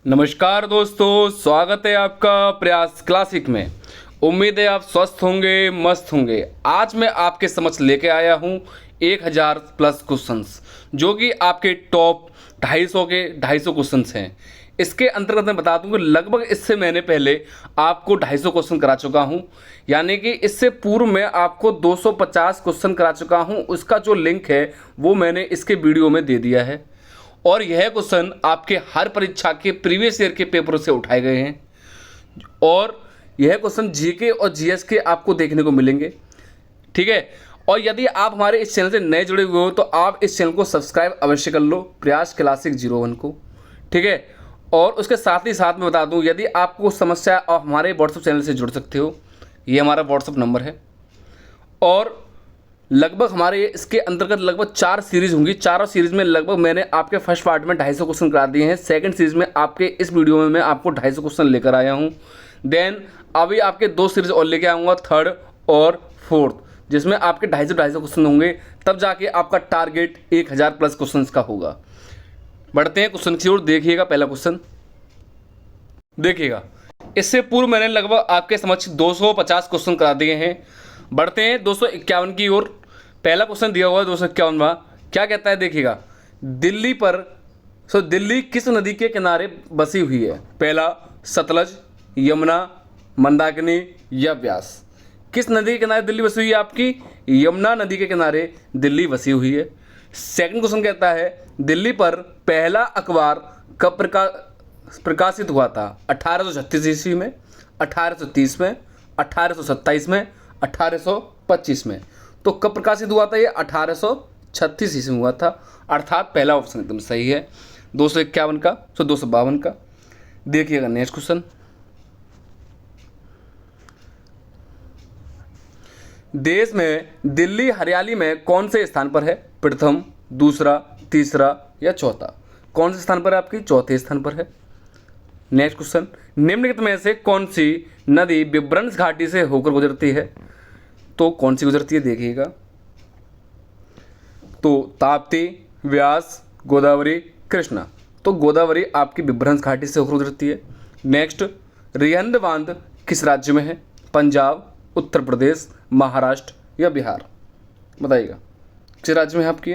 नमस्कार दोस्तों, स्वागत है आपका प्रयास क्लासिक में। उम्मीद है आप स्वस्थ होंगे, मस्त होंगे। आज मैं आपके समक्ष लेके आया हूँ 1000 प्लस क्वेश्चंस, जो कि आपके टॉप 250 क्वेश्चंस हैं। इसके अंतर्गत मैं बता दूं कि लगभग इससे मैंने पहले आपको 250 क्वेश्चन करा चुका हूं, यानी कि इससे पूर्व मैं आपको 250 क्वेश्चन करा चुका हूं। उसका जो लिंक है वो मैंने इसके वीडियो में दे दिया है। और यह क्वेश्चन आपके हर परीक्षा के प्रीवियस ईयर के पेपरों से उठाए गए हैं और यह क्वेश्चन जीके और जीएस के आपको देखने को मिलेंगे, ठीक है। और यदि आप हमारे इस चैनल से नए जुड़े हुए हो तो आप इस चैनल को सब्सक्राइब अवश्य कर लो, प्रयास क्लासिक 01 को, ठीक है। और उसके साथ ही साथ में बता दूं, यदि आपको समस्या आप हमारे व्हाट्सएप चैनल से जुड़ सकते हो। ये हमारा व्हाट्सएप नंबर है। और लगभग हमारे इसके अंतर्गत लगभग 4 सीरीज़ होंगी। चारों सीरीज़ में लगभग मैंने आपके फर्स्ट पार्ट में 250 क्वेश्चन करा दिए हैं। सेकंड सीरीज़ में आपके इस वीडियो में मैं आपको 250 क्वेश्चन लेकर आया हूं। देन अभी आपके 2 सीरीज़ और लेके आऊँगा, थर्ड और फोर्थ, जिसमें आपके 250 क्वेश्चन होंगे। तब जाके आपका टारगेट 1000 प्लस क्वेश्चन का होगा। बढ़ते हैं क्वेश्चन की ओर। देखिएगा पहला क्वेश्चन, देखिएगा। इससे पूर्व मैंने लगभग आपके समक्ष 250 क्वेश्चन करा दिए हैं। बढ़ते हैं 251 की ओर। पहला क्वेश्चन दिया हुआ है 251वां। क्या कहता है, देखिएगा। दिल्ली किस नदी के किनारे बसी हुई है? पहला, सतलज, यमुना, मंदाकिनी या व्यास। किस नदी के किनारे दिल्ली बसी हुई है? आपकी यमुना नदी के किनारे दिल्ली बसी हुई है। सेकंड क्वेश्चन कहता है, दिल्ली पर पहला अखबार कब प्रकाशित हुआ था? 1836 ईस्वी में, 1830 में, 1827 में, 1825 में। तो कब प्रकाशित हुआ था? ये 1836 ईस्वी में हुआ था, अर्थात पहला ऑप्शन एकदम सही है। 251 का, 252 का। देखिएगा नेक्स्ट क्वेश्चन। देश में दिल्ली हरियाली में कौन से स्थान पर है? प्रथम, दूसरा, तीसरा या चौथा? कौन से स्थान पर है? आपकी चौथे स्थान पर है। नेक्स्ट क्वेश्चन, निम्नलिखित में से कौन सी नदी विभ्रंश घाटी से होकर गुजरती है? तो कौन सी गुजरती है? देखिएगा। तो ताप्ती, व्यास, गोदावरी, कृष्णा। तो गोदावरी आपकी विभ्रंश घाटी से होकर गुजरती है। नेक्स्ट, रिहंद बांध किस राज्य में है? पंजाब, उत्तर प्रदेश, महाराष्ट्र या बिहार? बताइएगा किस राज्य में है आपकी?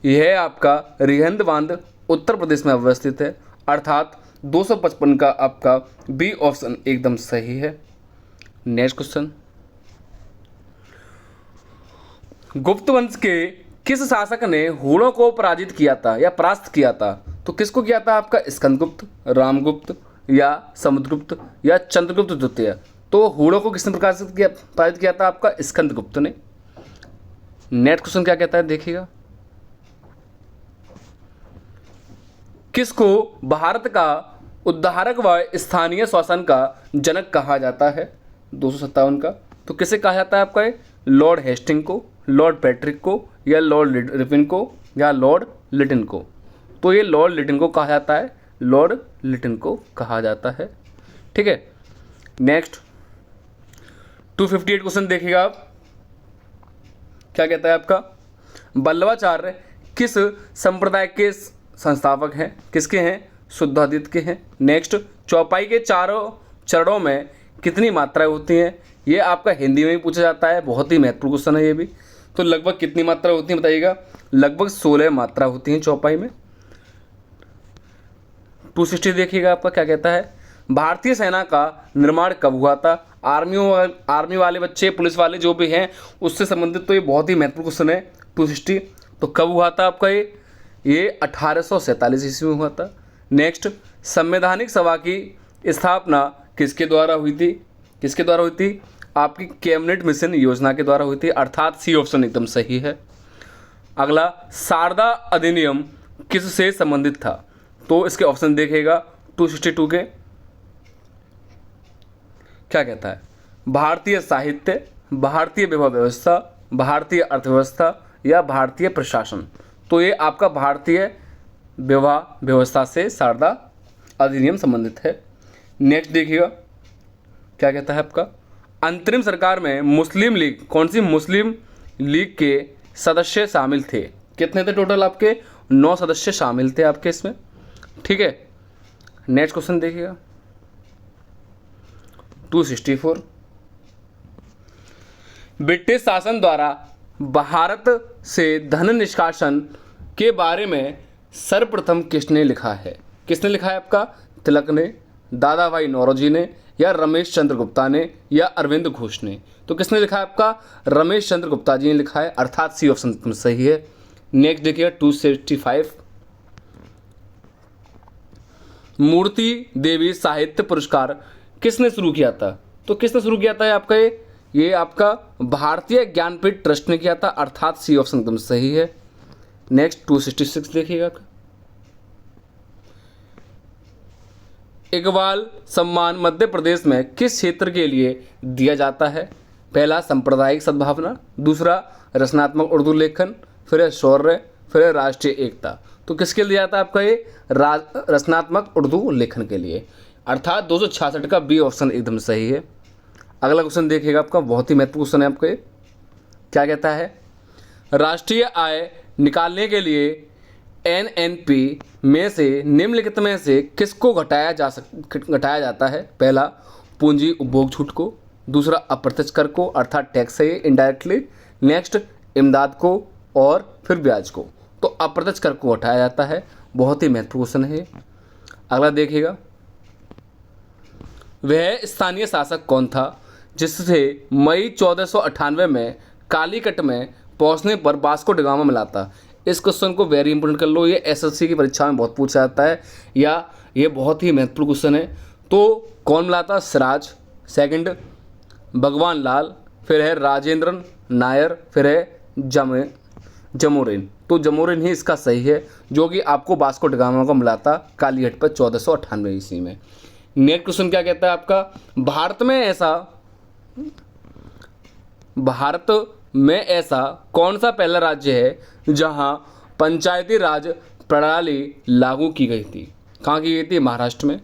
यह आपका रिहंद बांध उत्तर प्रदेश में अवस्थित है, अर्थात 255 का आपका बी ऑप्शन एकदम सही है। नेक्स्ट क्वेश्चन, गुप्त वंश के किस शासक ने हूणों को पराजित किया था या परास्त किया था? तो किसको किया था? आपका स्कंदगुप्त, रामगुप्त या समुद्रगुप्त या चंद्रगुप्त द्वितीय? तो हूणों को किसने पराजित किया था? आपका स्कंदगुप्त ने। नेक्स्ट क्वेश्चन क्या कहता है, देखिएगा। किसको भारत का उद्धारक व स्थानीय शासन का जनक कहा जाता है? 257 का। तो किसे कहा जाता है आपका? लॉर्ड हेस्टिंग को, लॉर्ड पैट्रिक को या लॉर्ड रिपन को या लॉर्ड लिटन को? तो ये लॉर्ड लिटन को कहा जाता है, लॉर्ड लिटन को कहा जाता है, ठीक है। नेक्स्ट 258 क्वेश्चन देखिएगा आप। क्या कहता है आपका? वल्लभाचार्य किस संप्रदाय के संस्थापक हैं? किसके हैं? शुद्धादित्य के हैं। नेक्स्ट, चौपाई के चारों चरणों में कितनी मात्राएं होती हैं? ये आपका हिंदी में भी पूछा जाता है, बहुत ही महत्वपूर्ण क्वेश्चन है ये भी। तो लगभग कितनी मात्रा होती है बताइएगा? लगभग 16 मात्रा होती हैं चौपाई में। 260 देखिएगा आपका क्या कहता है। भारतीय सेना का निर्माण कब हुआ था? आर्मी वाले बच्चे, पुलिस वाले जो भी हैं उससे संबंधित, तो ये बहुत ही महत्वपूर्ण क्वेश्चन है 260। तो कब हुआ था आपका? ये 1847 ईस्वी में हुआ था। नेक्स्ट, संवैधानिक सभा की स्थापना किसके द्वारा हुई थी? किसके द्वारा हुई थी? आपकी कैबिनेट मिशन योजना के द्वारा हुई थी, अर्थात सी ऑप्शन एकदम सही है। अगला, शारदा अधिनियम किससे संबंधित था? तो इसके ऑप्शन देखेगा 262 के। क्या कहता है? भारतीय साहित्य, भारतीय विवाह व्यवस्था, भारतीय अर्थव्यवस्था या भारतीय प्रशासन? तो ये आपका भारतीय विवाह व्यवस्था से शारदा अधिनियम संबंधित है। नेक्स्ट देखिएगा क्या कहता है आपका। अंतरिम सरकार में मुस्लिम लीग, कौन सी मुस्लिम लीग के सदस्य शामिल थे? कितने थे टोटल? आपके 9 सदस्य शामिल थे आपके इसमें। ठीक है। नेक्स्ट क्वेश्चन देखिएगा 264। ब्रिटिश शासन द्वारा भारत से धन निष्कासन के बारे में सर्वप्रथम किसने लिखा है? किसने लिखा है आपका? तिलक ने, दादा भाई नौरोजी ने, या रमेश चंद्र गुप्ता ने, या अरविंद घोष ने? तो किसने लिखा है आपका? रमेश चंद्र गुप्ता जी ने लिखा है, अर्थात सी ऑप्शन सही है। नेक्स्ट देखिएगा 265। मूर्ति देवी साहित्य पुरस्कार किसने शुरू किया था? तो किसने शुरू किया था आपका? ये आपका भारतीय ज्ञानपीठ ट्रस्ट ने किया था, अर्थात सी ऑप्शन एकदम सही है। नेक्स्ट 266 देखिएगा। इकबाल सम्मान मध्य प्रदेश में किस क्षेत्र के लिए दिया जाता है? पहला सांप्रदायिक सद्भावना, दूसरा रचनात्मक उर्दू लेखन, फिर है शौर्य, फिर है राष्ट्रीय एकता। तो किसके लिए आता है आपका? ये रचनात्मक उर्दू लेखन के लिए, अर्थात 266 का बी ऑप्शन एकदम सही है। अगला क्वेश्चन देखिएगा आपका, बहुत ही महत्वपूर्ण क्वेश्चन है आपका ये। क्या कहता है? राष्ट्रीय आय निकालने के लिए एनएनपी में से निम्नलिखित में से किसको घटाया जाता है? पहला पूंजी उपभोग छूट को, दूसरा अप्रत्यक्ष कर को अर्थात टैक्स है इनडायरेक्टली, नेक्स्ट इमदाद को, और फिर ब्याज को। तो अप्रत्यक्ष कर को घटाया जाता है, बहुत ही महत्वपूर्ण क्वेश्चन है। अगला देखिएगा, वह स्थानीय शासक कौन था जिससे मई 1498 में कालीकट में पहुंचने पर वास्को ड गामा मिला था? इस क्वेश्चन को वेरी इंपॉर्टेंट कर लो, ये एसएससी की परीक्षा में बहुत पूछा जाता है, या ये बहुत ही महत्वपूर्ण क्वेश्चन है। तो कौन मिला था? सिराज, सेकंड भगवान लाल, फिर है राजेंद्रन नायर, फिर है जमोरिन। तो जमोरिन ही इसका सही है, जो कि आपको वास्को ड गामा को मिला था कालीघाट पर 1498 ईस्वी में। नेक्स्ट क्वेश्चन क्या कहता है आपका? भारत में ऐसा कौन सा पहला राज्य है जहां पंचायती राज प्रणाली लागू की गई थी? कहाँ की गई थी? महाराष्ट्र में,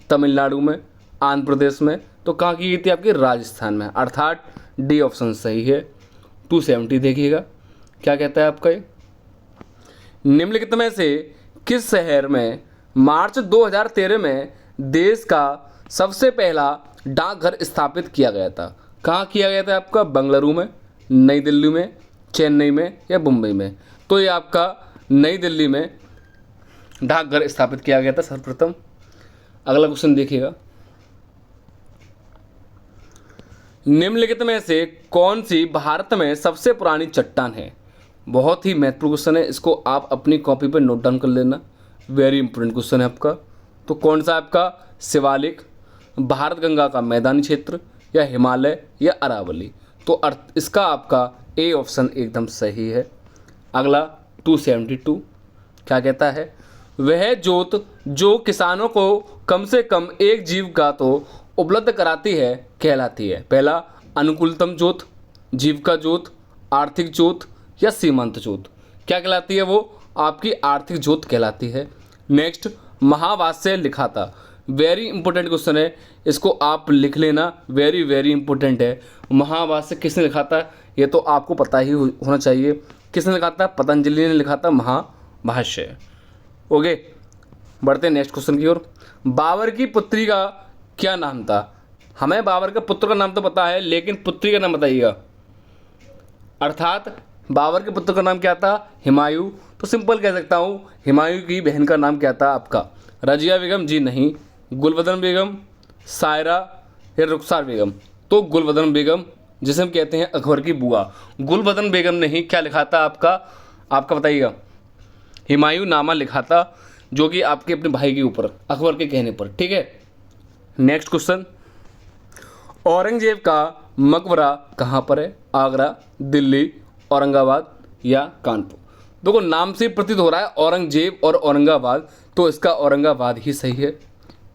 तमिलनाडु में, आंध्र प्रदेश में। तो कहाँ की गई थी आपकी? राजस्थान में, अर्थात डी ऑप्शन सही है। 270 देखिएगा क्या कहता है आपका ये। निम्नलिखित में से किस शहर में मार्च 2013 में देश का सबसे पहला डाकघर स्थापित किया गया था? कहाँ किया गया था आपका? बंगलुरु में, नई दिल्ली में, चेन्नई में, या मुंबई में? तो ये आपका नई दिल्ली में डाकघर स्थापित किया गया था सर्वप्रथम। अगला क्वेश्चन देखिएगा, निम्नलिखित में से कौन सी भारत में सबसे पुरानी चट्टान है? बहुत ही महत्वपूर्ण क्वेश्चन है, इसको आप अपनी कॉपी पर नोट डाउन कर लेना, वेरी इंपॉर्टेंट क्वेश्चन है आपका। तो कौन सा आपका? शिवालिक, भारत गंगा का मैदानी क्षेत्र, या हिमालय, या अरावली? तो इसका आपका ए ऑप्शन एकदम सही है। अगला 272 क्या कहता है? वह जोत जो किसानों को कम से कम एक जीविका तो उपलब्ध कराती है कहलाती है? पहला अनुकूलतम जोत, जीविका जोत, आर्थिक जोत, या सीमांत जोत? क्या कहलाती है वो? आपकी आर्थिक जोत कहलाती है। नेक्स्ट महावास्य लिखा था, वेरी इंपॉर्टेंट क्वेश्चन है, इसको आप लिख लेना, वेरी वेरी इंपॉर्टेंट है। महावास्य किसने लिखा था? ये तो आपको पता ही होना चाहिए। किसने लिखा था? पतंजलि ने लिखा था महाभाष्य। ओके, बढ़ते हैं नेक्स्ट क्वेश्चन की ओर। बाबर की पुत्री का क्या नाम था? हमें बाबर के पुत्र का नाम तो पता है, लेकिन पुत्री का नाम बताइएगा। अर्थात बाबर के पुत्र का नाम क्या था? हुमायूं। तो सिंपल कह सकता हूँ, हुमायूं की बहन का नाम क्या था आपका? रजिया बेगम जी नहीं, गुलबदन बेगम, सायरा, या रुखसार बेगम? तो गुलबदन बेगम, जिसे हम कहते हैं अकबर की बुआ, गुलबदन बेगम ने ही क्या लिखा था आपका बताइएगा? हुमायूं नामा लिखा था, जो कि आपके अपने भाई के ऊपर अकबर के कहने पर। ठीक है, नेक्स्ट क्वेश्चन, औरंगजेब का मकबरा कहाँ पर है? आगरा, दिल्ली, औरंगाबाद, या कानपुर? देखो नाम से प्रतीत हो रहा है औरंगजेब और औरंगाबाद, तो इसका औरंगाबाद ही सही है।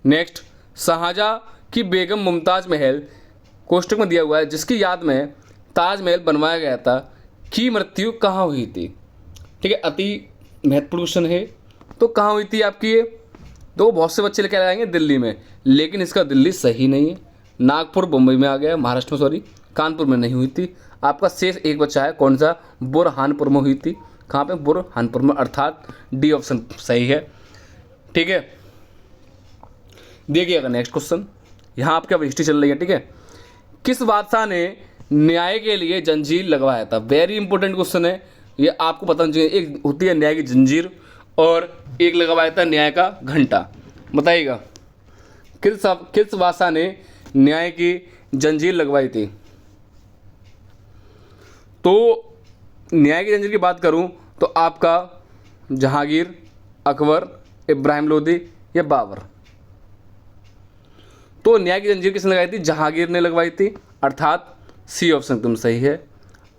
नेक्स्ट, शाहजहां की बेगम मुमताज महल कोष्टक में दिया हुआ है जिसकी याद में ताजमहल बनवाया गया था, की मृत्यु कहाँ हुई थी? ठीक है, अति महत्वपूर्ण क्वेश्चन है। तो कहाँ हुई थी आपकी ये? तो बहुत से बच्चे लेकर आएंगे दिल्ली में, लेकिन इसका दिल्ली सही नहीं है। नागपुर मुंबई में आ गया, महाराष्ट्र में, सॉरी कानपुर में नहीं हुई थी। आपका शेष एक बच्चा है, कौन सा? बुरहानपुर में हुई थी। कहाँ पे? बुरहानपुर में, अर्थात डी ऑप्शन सही है। ठीक है, देखिएगा नेक्स्ट क्वेश्चन, यहाँ आपका हिस्ट्री चल रही है। ठीक है, किस बादशाह ने न्याय के लिए जंजीर लगवाया था? वेरी इंपॉर्टेंट क्वेश्चन है, ये आपको पता चाहिए। एक होती है न्याय की जंजीर और एक लगवाया था न्याय का घंटा। बताइएगा किस बादशाह ने न्याय की जंजीर लगवाई थी? तो न्याय की जंजीर की बात करूं तो आपका जहांगीर, अकबर, इब्राहिम लोदी या बाबर। तो न्याय की जंजीर किसने लगाई थी? जहांगीर ने लगवाई थी, अर्थात सी ऑप्शन एकदम सही है।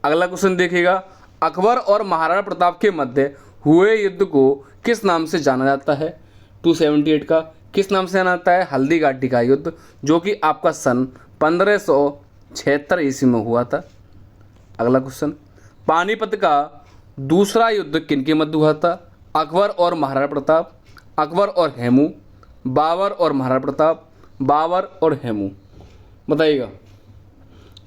अगला क्वेश्चन देखिएगा, अकबर और महाराणा प्रताप के मध्य हुए युद्ध को किस नाम से जाना जाता है? 278 का किस नाम से जाना जाता है? हल्दी घाटी का युद्ध, जो कि आपका सन 1576 ईस्वी में हुआ था। अगला क्वेश्चन, पानीपत का दूसरा युद्ध किनके मध्य हुआ था? अकबर और महाराणा प्रताप, अकबर और हेमू, बाबर और महाराणा प्रताप, बाबर और हेमू। बताइएगा।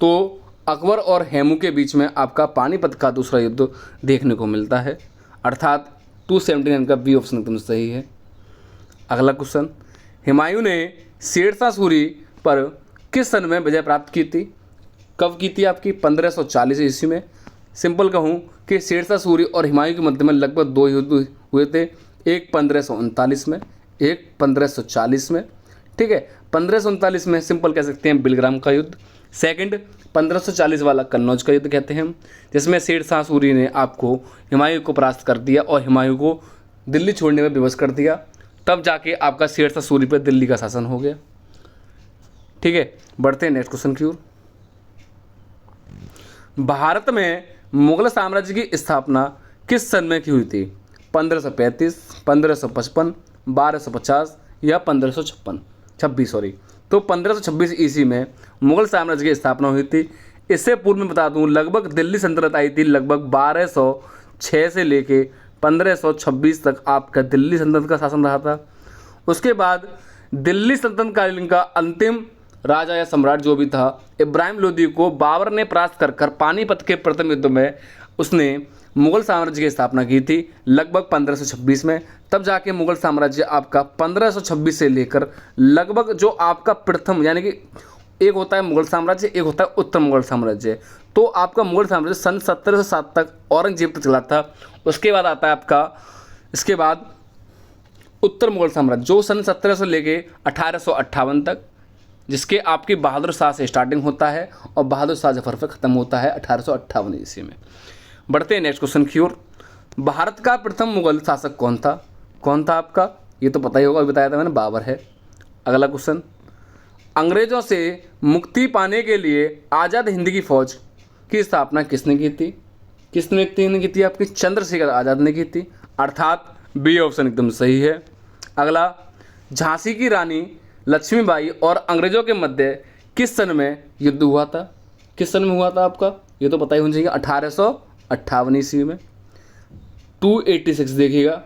तो अकबर और हेमू के बीच में आपका पानीपत का दूसरा युद्ध देखने को मिलता है, अर्थात 279 का बी ऑप्शन एकदम सही है। अगला क्वेश्चन, हुमायूं ने शेरशाह सूरी पर किस सन में विजय प्राप्त की थी? कब की थी आपकी? 1540 ईस्वी में। सिंपल कहूँ कि शेरशाह सूरी और हुमायूं के मध्य में लगभग 2 युद्ध हुए थे, एक 1539 में, एक 1540 में। ठीक है, 1539 में सिंपल कह सकते हैं बिलग्राम का युद्ध, सेकंड 1540 वाला कन्नौज का युद्ध कहते हैं हम, जिसमें शेरशाह सूरी ने आपको हुमायूं को परास्त कर दिया और हुमायूं को दिल्ली छोड़ने में विवश कर दिया। तब जाके आपका शेरशाह सूरी पर दिल्ली का शासन हो गया। ठीक है, बढ़ते हैं नेक्स्ट क्वेश्चन की ओर। भारत में मुगल साम्राज्य की स्थापना किस सन में की हुई थी? 1535, 1555, 1250 या 1526 सॉरी। तो 1526 ईस्वी में मुगल साम्राज्य की स्थापना हुई थी। इससे पूर्व में बता दूं, लगभग दिल्ली सल्तनत आई थी, लगभग 1206 से लेके 1526 तक आपका दिल्ली सल्तनत का शासन रहा था। उसके बाद दिल्ली सल्तनत कालीन का अंतिम राजा या सम्राट जो भी था, इब्राहिम लोदी को बाबर ने परास्त कर पानीपत के प्रथम युद्ध में उसने मुगल साम्राज्य की स्थापना की थी, लगभग 1526 में। तब जाके मुगल साम्राज्य आपका 1526 से लेकर लगभग जो आपका प्रथम, यानी कि एक होता है मुगल साम्राज्य, एक होता है उत्तर मुगल साम्राज्य। तो आपका मुगल साम्राज्य सन 1707 तक औरंगजेब तक चला था। उसके बाद आता है आपका, इसके बाद उत्तर मुगल साम्राज्य जो सन 1700 से लेके 1858 तक, जिसके आपकी बहादुर शाह से स्टार्टिंग होता है और बहादुर शाह जफर पर ख़त्म होता है 1858 ईस्वी में। बढ़ते हैं नेक्स्ट क्वेश्चन की ओर। भारत का प्रथम मुगल शासक कौन था? कौन था आपका? ये तो पता ही होगा, अभी बताया था मैंने, बाबर है। अगला क्वेश्चन, अंग्रेजों से मुक्ति पाने के लिए आज़ाद हिंद की फौज की स्थापना किसने की थी? किसने की थी आपकी? चंद्रशेखर आज़ाद ने की थी, अर्थात बी ऑप्शन एकदम सही है। अगला, झांसी की रानी लक्ष्मीबाई और अंग्रेजों के मध्य किस सन में युद्ध हुआ था? किस सन में हुआ था आपका? ये तो पता ही होना चाहिए, 1858 ईस्वी में। 286 देखिएगा,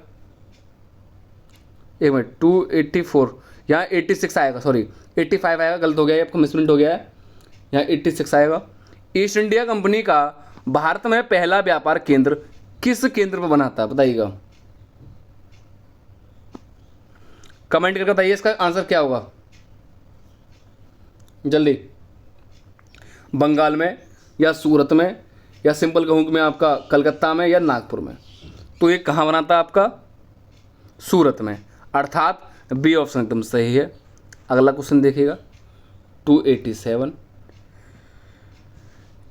एक मिनट, 284 यहाँ 86 आएगा, सॉरी 85 आएगा, गलत हो गया है, आपको मिसप्रिंट हो गया है, यहाँ 86 आएगा। ईस्ट इंडिया कंपनी का भारत में पहला व्यापार केंद्र किस केंद्र पर बना था? बताइएगा, कमेंट करके बताइए इसका आंसर क्या होगा जल्दी। बंगाल में या सूरत में, या सिंपल कहूँ कि मैं आपका कलकत्ता में या नागपुर में। तो ये कहाँ बना था आपका? सूरत में, अर्थात बी ऑप्शन एकदम सही है। अगला क्वेश्चन देखिएगा, 287,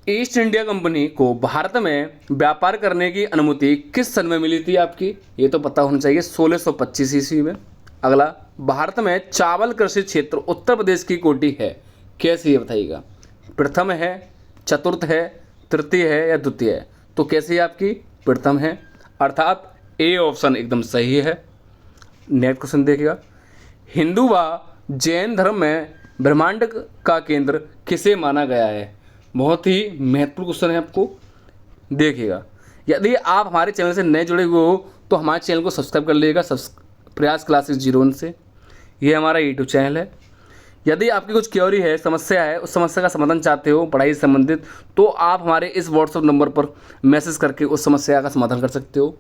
ईस्ट इंडिया कंपनी को भारत में व्यापार करने की अनुमति किस सन में मिली थी आपकी? ये तो पता होना चाहिए, 1625 ईस्वी में। अगला, भारत में चावल कृषि क्षेत्र उत्तर प्रदेश की कोटि है, कैसी है बताइएगा? प्रथम है, चतुर्थ है, तृतीय है या द्वितीय है? तो कैसी है आपकी? प्रथम है, अर्थात ए ऑप्शन एकदम सही है। नेक्स्ट क्वेश्चन देखिएगा, हिंदू व जैन धर्म में ब्रह्मांड का केंद्र किसे माना गया है? बहुत ही महत्वपूर्ण क्वेश्चन है, आपको देखिएगा। यदि आप हमारे चैनल से नए जुड़े हुए हो तो हमारे चैनल को सब्सक्राइब कर लीजिएगा, प्रयास क्लासेस 01 से। ये हमारा यूट्यूब चैनल है। यदि आपकी कुछ क्वेरी है, समस्या है, उस समस्या का समाधान चाहते हो पढ़ाई से संबंधित, तो आप हमारे इस व्हाट्सएप नंबर पर मैसेज करके उस समस्या का समाधान कर सकते हो।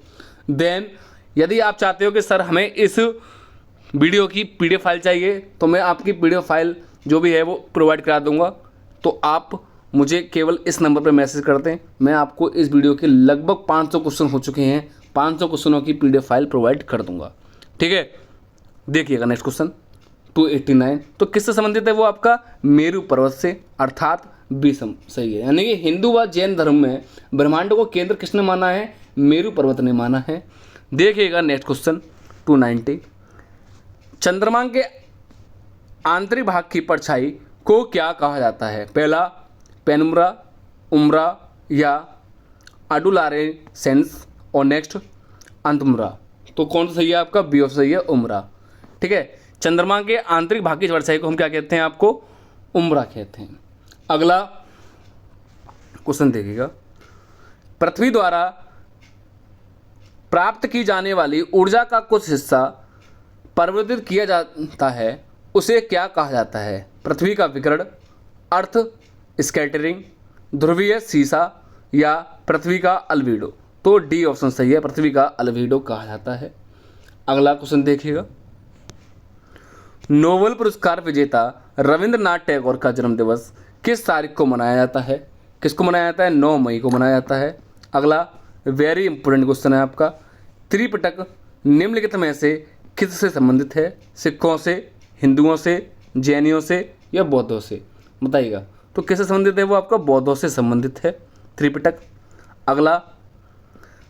देन यदि आप चाहते हो कि सर हमें इस वीडियो की PDF फाइल चाहिए तो मैं आपकी PDF फाइल जो भी है वो प्रोवाइड करा दूंगा। तो आप मुझे केवल इस नंबर पर मैसेज कर दें, मैं आपको इस वीडियो के लगभग 500 क्वेश्चन हो चुके हैं, 500 क्वेश्चनों की PDF फाइल प्रोवाइड कर दूंगा। ठीक है, देखिएगा नेक्स्ट क्वेश्चन 289। तो किससे संबंधित है वो आपका मेरू पर्वत से, अर्थात बी सही है। यानी कि हिंदू व जैन धर्म में ब्रह्मांड को केंद्र किसने माना है? मेरू पर्वत ने माना है। देखिएगा नेक्स्ट क्वेश्चन 290। चंद्रमा के आंतरिक भाग की परछाई को क्या कहा जाता है? पहला पेनुम्ब्रा, उम्ब्रा या अडुलारेसेंस और नेक्स्ट अंतुम्ब्रा। तो कौन सा सही है आपका? बी ऑप्शन सही है, उम्ब्रा। ठीक है, चंद्रमा के आंतरिक भाग की परछाई को हम क्या कहते हैं? आपको उम्ब्रा कहते हैं। अगला क्वेश्चन देखिएगा, पृथ्वी द्वारा प्राप्त की जाने वाली ऊर्जा का कुछ हिस्सा परिवर्तित किया जाता है, उसे क्या कहा जाता है? पृथ्वी का विकिरण, अर्थ स्कैटरिंग, ध्रुवीय सीसा या पृथ्वी का अल्बेडो। तो डी ऑप्शन सही है, पृथ्वी का अल्बेडो कहा जाता है। अगला क्वेश्चन देखिएगा, नोबेल पुरस्कार विजेता रविंद्रनाथ टैगोर का जन्मदिवस किस तारीख को मनाया जाता है? किसको मनाया जाता है? 9 मई को मनाया जाता है। अगला वेरी इंपॉर्टेंट क्वेश्चन है आपका, त्रिपिटक निम्नलिखित में से किससे संबंधित है? सिखों से, हिंदुओं से, जैनियों से या बौद्धों से? बताइएगा। तो किससे संबंधित है वो आपका? बौद्धों से संबंधित है त्रिपिटक। अगला,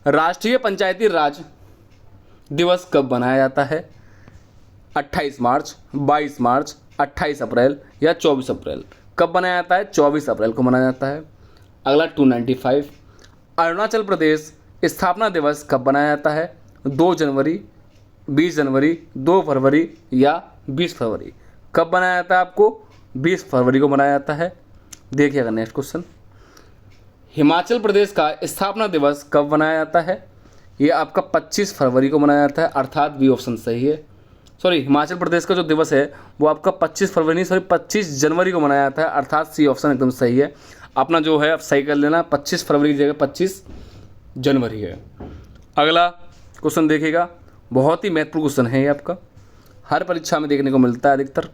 राष्ट्रीय पंचायती राज दिवस कब मनाया जाता है? 28 मार्च, 22 मार्च, 28 अप्रैल या 24 अप्रैल? कब मनाया जाता है? 24 अप्रैल को मनाया जाता है। अगला 295, अरुणाचल प्रदेश स्थापना दिवस कब मनाया जाता है? 2 जनवरी, 20 जनवरी, 2 फरवरी या 20 फरवरी? कब मनाया जाता है आपको? 20 फरवरी को मनाया जाता है। देखिएगा नेक्स्ट क्वेश्चन, हिमाचल प्रदेश का स्थापना दिवस कब मनाया जाता है? ये आपका 25 फरवरी को मनाया जाता है, अर्थात बी ऑप्शन सही है। सॉरी, हिमाचल प्रदेश का जो दिवस है वो आपका 25 फरवरी नहीं, सॉरी 25 जनवरी को मनाया जाता है, अर्थात सी ऑप्शन एकदम सही है। अपना जो है आप सही कर लेना, 25 फरवरी की जगह 25 जनवरी है। अगला क्वेश्चन देखिएगा, बहुत ही महत्वपूर्ण क्वेश्चन है ये आपका, हर परीक्षा में देखने को मिलता है अधिकतर।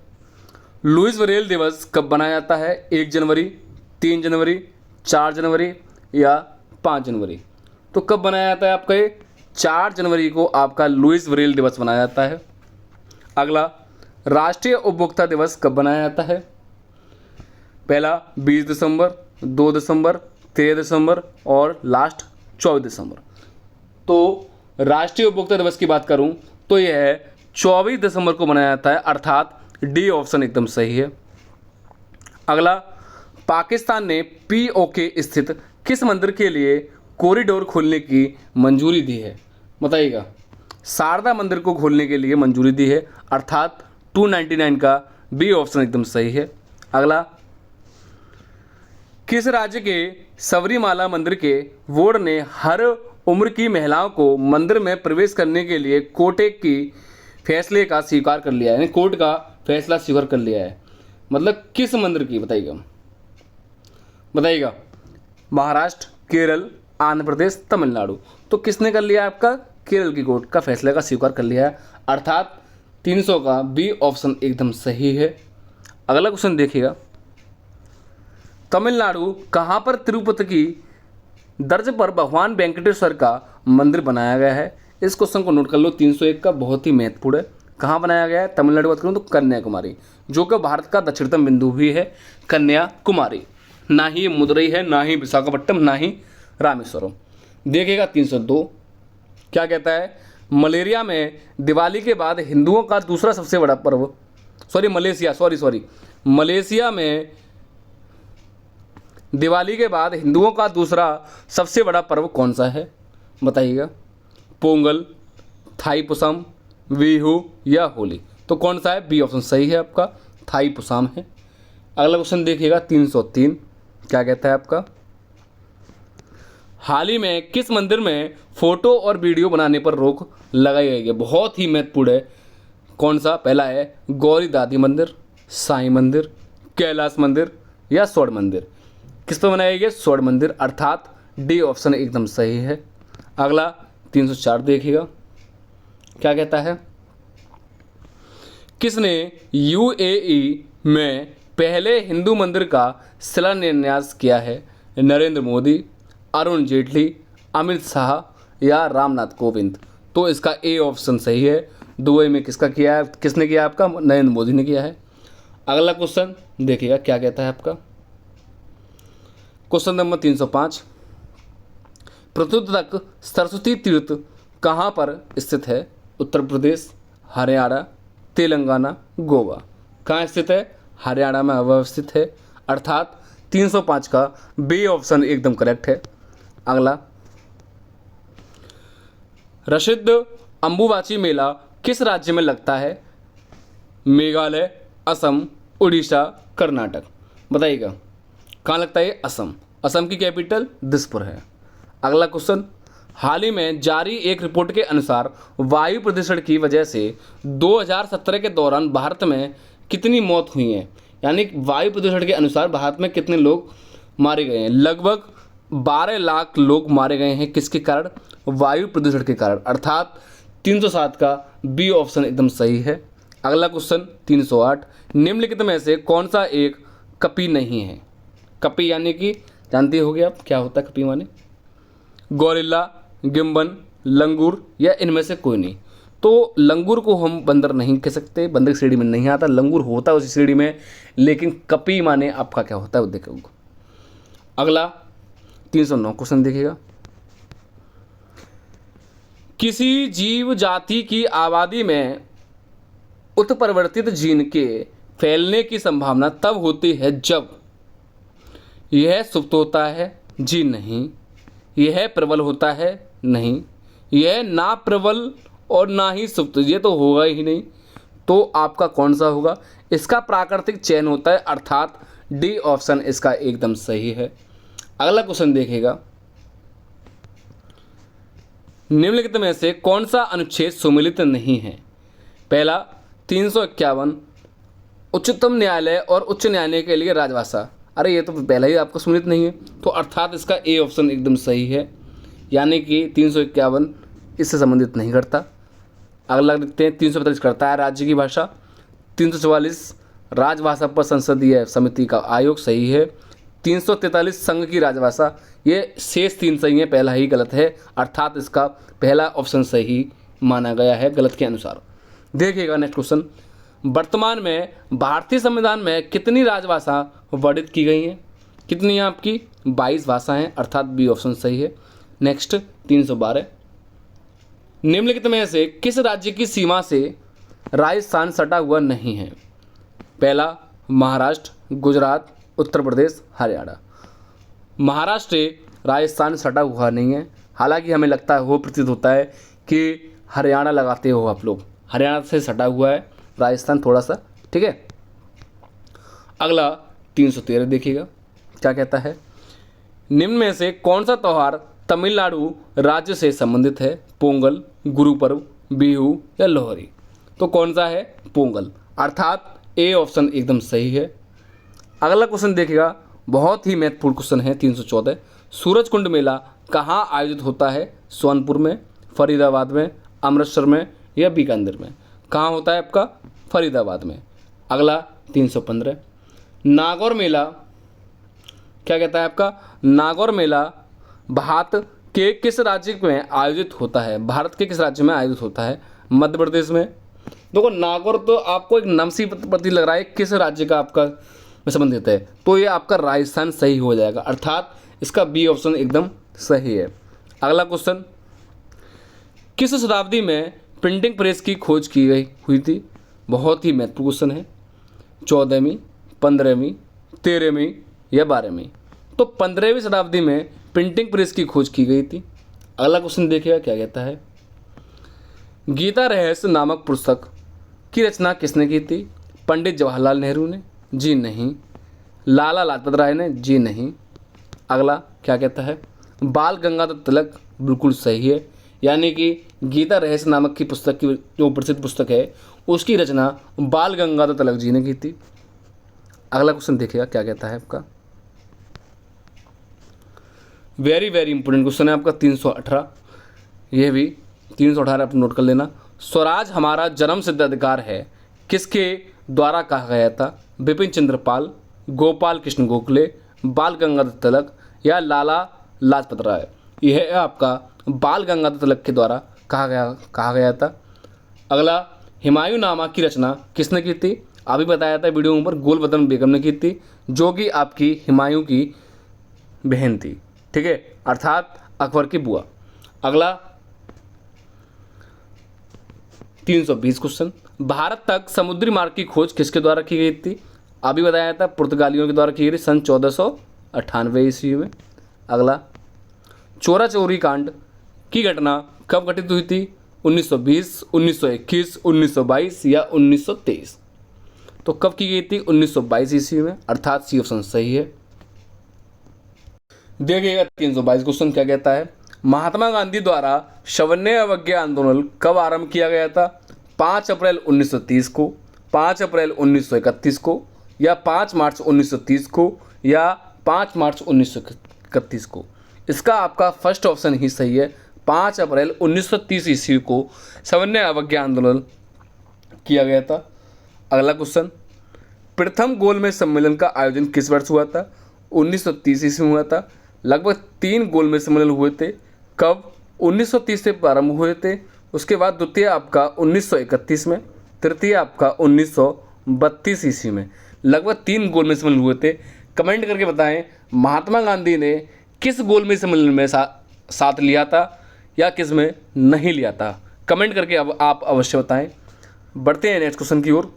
लुईस वरेल दिवस कब मनाया जाता है? 1 जनवरी, 3 जनवरी, 4 जनवरी या 5 जनवरी? तो कब बनाया जाता है आपका? ये 4 जनवरी को आपका लुईस वरेल दिवस मनाया जाता है। अगला, राष्ट्रीय उपभोक्ता दिवस कब मनाया जाता है? पहला 20 दिसंबर, 2 दिसंबर, 13 दिसंबर और लास्ट 24 दिसंबर। तो राष्ट्रीय उपभोक्ता दिवस की बात करूं तो यह है 24 दिसंबर को मनाया जाता है, अर्थात डी ऑप्शन एकदम सही है। अगला, पाकिस्तान ने POK स्थित किस मंदिर के लिए कॉरिडोर खोलने की मंजूरी दी है? बताइएगा। शारदा मंदिर को खोलने के लिए मंजूरी दी है, अर्थात 299 का बी ऑप्शन एकदम सही है। अगला, किस राज्य के सबरीमाला मंदिर के बोर्ड ने हर उम्र की महिलाओं को मंदिर में प्रवेश करने के लिए कोर्ट की फैसले का स्वीकार कर लिया है? यानी कोर्ट का फैसला स्वीकार कर लिया है, मतलब किस मंदिर की? बताइएगा। महाराष्ट्र, केरल, आंध्र प्रदेश, तमिलनाडु। तो किसने कर लिया आपका? केरल की कोर्ट का फैसले का स्वीकार कर लिया है, अर्थात 300 का बी ऑप्शन एकदम सही है। अगला क्वेश्चन देखिएगा, तमिलनाडु कहाँ पर तिरुपति की दर्ज पर भगवान वेंकटेश्वर का मंदिर बनाया गया है? इस क्वेश्चन को नोट कर लो, 301 का बहुत ही महत्वपूर्ण है। कहाँ बनाया गया है? तमिलनाडु बात करूँ तो कन्याकुमारी, जो कि भारत का दक्षिणतम बिंदु भी है कन्याकुमारी। ना ही मदुरई है, ना ही विशाखापट्टनम, ना ही रामेश्वरम। देखिएगा 302 क्या कहता है? मलेरिया में दिवाली के बाद हिंदुओं का दूसरा सबसे बड़ा पर्व, मलेशिया में दिवाली के बाद हिंदुओं का दूसरा सबसे बड़ा पर्व कौन सा है? बताइएगा। पोंगल, थाईपुसम, बिहू या होली? तो कौन सा है? बी ऑप्शन सही है आपका, थाईपुसम है। अगला क्वेश्चन देखिएगा 303 क्या कहता है आपका? हाल ही में किस मंदिर में फोटो और वीडियो बनाने पर रोक लगाई गई है? बहुत ही महत्वपूर्ण है। कौन सा? पहला है गौरी दादी मंदिर, साईं मंदिर, कैलाश मंदिर या स्वर्ण मंदिर? किस पर बनाया गया? स्वर्ण मंदिर, अर्थात डी ऑप्शन एकदम सही है। अगला 304 देखिएगा क्या कहता है? किसने यूएई में पहले हिंदू मंदिर का शिलान्यास किया है? नरेंद्र मोदी, अरुण जेटली, अमित शाह या रामनाथ कोविंद? तो इसका ए ऑप्शन सही है। दुबई में किसका किया है, किसने किया आपका? नरेंद्र मोदी ने किया है। अगला क्वेश्चन देखिएगा क्या कहता है आपका। क्वेश्चन नंबर 305, प्रसिद्ध सरस्वती तीर्थ कहाँ पर स्थित है? उत्तर प्रदेश, हरियाणा, तेलंगाना, गोवा? कहाँ स्थित है? हरियाणा में अवस्थित है, अर्थात 305 का बी ऑप्शन एकदम करेक्ट है। अगला, प्रसिद्ध अंबुबाची मेला किस राज्य में लगता है? मेघालय, असम, उड़ीसा, कर्नाटक? बताइएगा कहाँ लगता है? असम। असम की कैपिटल दिसपुर है। अगला क्वेश्चन, हाल ही में जारी एक रिपोर्ट के अनुसार वायु प्रदूषण की वजह से 2017 के दौरान भारत में कितनी मौत हुई है? यानी वायु प्रदूषण के अनुसार भारत में कितने लोग मारे गए हैं? लगभग 12 लाख लोग मारे गए हैं। किसके कारण? वायु प्रदूषण के कारण, अर्थात 307 का बी ऑप्शन एकदम सही है। अगला क्वेश्चन 308, निम्नलिखित में से कौन सा एक कपी नहीं है? कपी यानी कि जानते होगे आप क्या होता है कपी माने? गोरिल्ला, गिम्बन, लंगूर या इनमें से कोई नहीं। तो लंगूर को हम बंदर नहीं कह सकते, बंदर की श्रेणी में नहीं आता। लंगूर होता है उसी श्रेणी में, लेकिन कपी माने आपका क्या होता है वो देखोगे। अगला 309 क्वेश्चन देखिएगा, किसी जीव जाति की आबादी में उत्परिवर्तित जीन के फैलने की संभावना तब होती है जब यह सुप्त होता है? जी नहीं। यह प्रबल होता है? नहीं। यह ना प्रबल और ना ही सुप्त, ये तो होगा ही नहीं। तो आपका कौन सा होगा? इसका प्राकृतिक चयन होता है, अर्थात डी ऑप्शन इसका एकदम सही है। अगला क्वेश्चन देखिएगा, निम्नलिखित में से कौन सा अनुच्छेद सुमेलित नहीं है? पहला 351 उच्चतम न्यायालय और उच्च न्यायालय के लिए राजभाषा। अरे ये तो पहला ही आपको सुमेलित नहीं है, तो अर्थात इसका ए ऑप्शन एकदम सही है, यानी कि 351 इससे संबंधित नहीं करता। अगला देखते हैं 345 करता है राज्य की भाषा। 344 राजभाषा पर संसदीय समिति का आयोग, सही है। 343 संघ की राजभाषा, ये शेष 3 सही है, पहला ही गलत है, अर्थात इसका पहला ऑप्शन सही माना गया है गलत के अनुसार। देखिएगा नेक्स्ट क्वेश्चन, वर्तमान में भारतीय संविधान में कितनी राजभाषा वर्णित की गई हैं? कितनी हैं आपकी? 22 भाषाएं, अर्थात बी ऑप्शन सही है। नेक्स्ट 312, निम्नलिखित में से किस राज्य की सीमा से राजस्थान सटा हुआ नहीं है? पहला महाराष्ट्र, गुजरात, उत्तर प्रदेश, हरियाणा? महाराष्ट्र राजस्थान सटा हुआ नहीं है, हालांकि हमें लगता है, वो प्रतीत होता है कि हरियाणा लगाते हो आप लोग, हरियाणा से सटा हुआ है राजस्थान थोड़ा सा, ठीक है। अगला 313 देखिएगा क्या कहता है, निम्न में से कौन सा त्यौहार तमिलनाडु राज्य से संबंधित है? पोंगल, गुरुपर्व, बिहू या लोहरी? तो कौन सा है? पोंगल, अर्थात ए ऑप्शन एकदम सही है। अगला क्वेश्चन देखिएगा, बहुत ही महत्वपूर्ण क्वेश्चन है 314, सूरजकुंड मेला कहाँ आयोजित होता है? सोनपुर में, फरीदाबाद में, अमृतसर में या बीकानेर में? कहाँ होता है आपका? फरीदाबाद में। अगला 315, नागौर मेला क्या कहता है आपका? नागौर मेला भारत के किस राज्य में आयोजित होता है? भारत के किस राज्य में आयोजित होता है? मध्य प्रदेश में। देखो नागौर तो आपको एक नाम सी प्रति लग रहा है, किस राज्य का आपका में संबंधित है? तो ये आपका राजस्थान सही हो जाएगा, अर्थात इसका बी ऑप्शन एकदम सही है। अगला क्वेश्चन, किस शताब्दी में प्रिंटिंग प्रेस की खोज की गई हुई थी? बहुत ही महत्वपूर्ण क्वेश्चन है। 14वीं, 15वीं, 13वीं या 12वीं? तो 15वीं शताब्दी में प्रिंटिंग प्रेस की खोज की गई थी। अगला क्वेश्चन देखिएगा क्या कहता है, गीता रहस्य नामक पुस्तक की रचना किसने की थी? पंडित जवाहरलाल नेहरू ने? जी नहीं। लाला लाजपत राय ने? जी नहीं। अगला क्या कहता है, बाल गंगाधर तिलक? बिल्कुल सही है, यानी कि गीता रहस्य नामक की पुस्तक की जो प्रसिद्ध पुस्तक है उसकी रचना बाल गंगाधर तिलक जी ने की थी। अगला क्वेश्चन देखिएगा क्या कहता है आपका, वेरी वेरी इंपॉर्टेंट क्वेश्चन है आपका 318, यह भी 318 आप नोट कर लेना। स्वराज हमारा जन्म सिद्ध अधिकार है, किसके द्वारा कहा गया था? बिपिन चंद्र पाल, गोपाल कृष्ण गोखले, बाल गंगाधर तिलक या लाला लाजपत राय? यह है आपका बाल गंगाधर तिलक के द्वारा कहा गया था। अगला, हुमायूंनामा की रचना किसने की थी? अभी बताया था वीडियो में ऊपर, गुलबदन बेगम ने की थी, जो कि आपकी हुमायूं की बहन थी, ठीक है, अर्थात अकबर की बुआ। अगला 320 क्वेश्चन, भारत तक समुद्री मार्ग की खोज किसके द्वारा की गई थी? अभी बताया था पुर्तगालियों के द्वारा की गई थी सन 1498 ईस्वी में। अगला, चोरा चोरी कांड की घटना कब घटित हुई थी? 1920, 1921, 1922 या 1923? तो कब की गई थी? 1922 ईस्वी में, अर्थात सी ऑप्शन सही है। देखिएगा 322 क्वेश्चन क्या कहता है? महात्मा गांधी द्वारा सवर्णीय अवज्ञा आंदोलन कब आरंभ किया गया था? 5 अप्रैल 1930 को, 5 अप्रैल 1931 को, या 5 मार्च 1930 को, या 5 मार्च 1931 को? इसका आपका फर्स्ट ऑप्शन ही सही है, 5 अप्रैल 1930 ईस्वी को सवर्णीय अवज्ञा आंदोलन किया गया था। अगला क्वेश्चन, प्रथम गोलमेज सम्मेलन का आयोजन किस वर्ष हुआ था? 1930 ईस्वी में हुआ था। लगभग 3 गोलमेज सम्मेलन हुए थे। कब? 1930 से प्रारंभ हुए थे, उसके बाद द्वितीय आपका 1931 में, तृतीय आपका 1932 ईस्वी में। लगभग 3 गोलमेज सम्मेलन हुए थे। कमेंट करके बताएं महात्मा गांधी ने किस गोलमेज सम्मेलन में साथ लिया था या किस में नहीं लिया था? कमेंट करके अब आप अवश्य बताएं। बढ़ते हैं नेक्स्ट क्वेश्चन की ओर।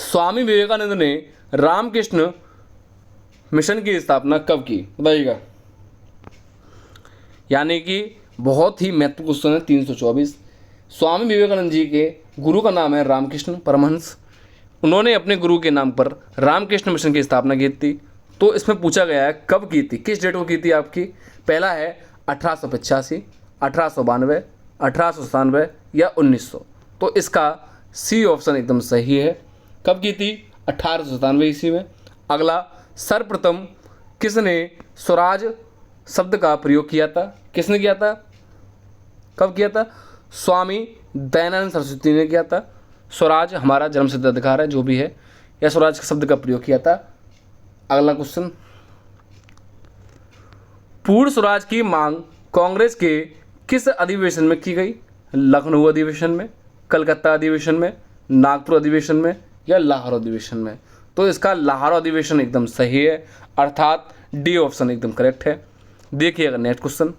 स्वामी विवेकानंद ने रामकृष्ण मिशन की स्थापना कब की? बताइएगा। यानी कि बहुत ही महत्वपूर्ण क्वेश्चन है 324। स्वामी विवेकानंद जी के गुरु का नाम है रामकृष्ण परमहंस। उन्होंने अपने गुरु के नाम पर रामकृष्ण मिशन की स्थापना की थी। तो इसमें पूछा गया है कब की थी, किस डेट को की थी आपकी? पहला है 1885, 1892, 1897 या 1900? तो इसका सी ऑप्शन एकदम सही है। कब की थी? 1897 ईस्वी में। अगला, सर्वप्रथम किसने स्वराज शब्द का प्रयोग किया था? किसने किया था? कब किया था? स्वामी दयानंद सरस्वती ने किया था। स्वराज हमारा जन्मसिद्ध अधिकार है, जो भी है, या स्वराज शब्द का प्रयोग किया था। अगला क्वेश्चन, पूर्ण स्वराज की मांग कांग्रेस के किस अधिवेशन में की गई? लखनऊ अधिवेशन में, कलकत्ता अधिवेशन में, नागपुर अधिवेशन में या लाहौर अधिवेशन में? तो इसका लाहौर अधिवेशन एकदम सही है, अर्थात डी ऑप्शन एकदम करेक्ट है। देखिएगा नेक्स्ट क्वेश्चन,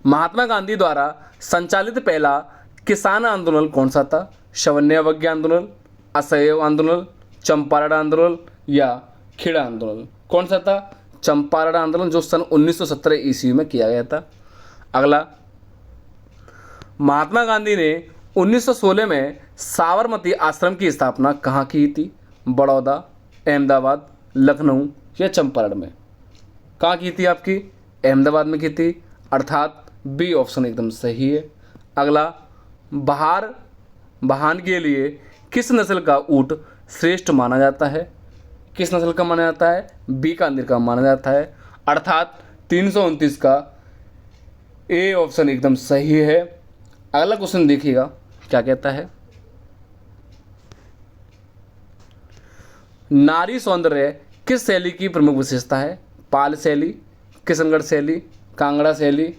महात्मा गांधी द्वारा संचालित पहला किसान आंदोलन कौन सा था? सवर्णीय अवज्ञा आंदोलन, असहयोग आंदोलन, चंपारण आंदोलन या खेड़ा आंदोलन? कौन सा था? चंपारण आंदोलन, जो सन 1917 ईस्वी में किया गया था। अगला, महात्मा गांधी ने 1916 में साबरमती आश्रम की स्थापना कहाँ की थी? बड़ौदा, अहमदाबाद, लखनऊ या चंपारण में? कहाँ की थी आपकी? अहमदाबाद में की थी, अर्थात बी ऑप्शन एकदम सही है। अगला, बहान के लिए किस नस्ल का ऊँट श्रेष्ठ माना जाता है? किस नस्ल का माना जाता है? बीकानेर का माना जाता है, अर्थात 329 का ए ऑप्शन एकदम सही है। अगला क्वेश्चन देखिएगा क्या कहता है, नारी सौंदर्य किस शैली की प्रमुख विशेषता है? पाल शैली, किशनगढ़ शैली, कांगड़ा शैली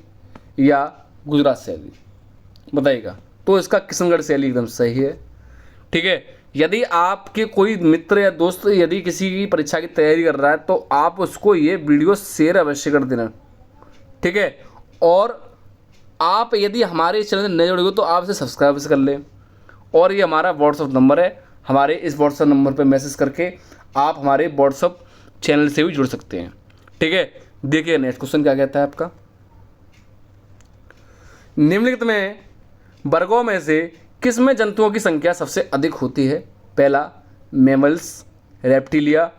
या गुजरात शैली? बताइएगा। तो इसका किशनगढ़ शैली एकदम सही है, ठीक है। यदि आपके कोई मित्र या दोस्त यदि किसी की परीक्षा की तैयारी कर रहा है तो आप उसको ये वीडियो शेयर अवश्य कर देना, ठीक है। और आप यदि हमारे चैनल से नए जुड़े हो तो आप इसे सब्सक्राइब कर लें। और ये हमारा व्हाट्सअप नंबर है, हमारे इस व्हाट्सअप नंबर पर मैसेज करके आप हमारे व्हाट्सअप चैनल से भी जुड़ सकते हैं, ठीक है। देखिए नेक्स्ट क्वेश्चन क्या कहता है आपका, निम्नलिखित में वर्गों में से किस में जंतुओं की संख्या सबसे अधिक होती है? पहला, मैमल्स, रेप्टिलिया,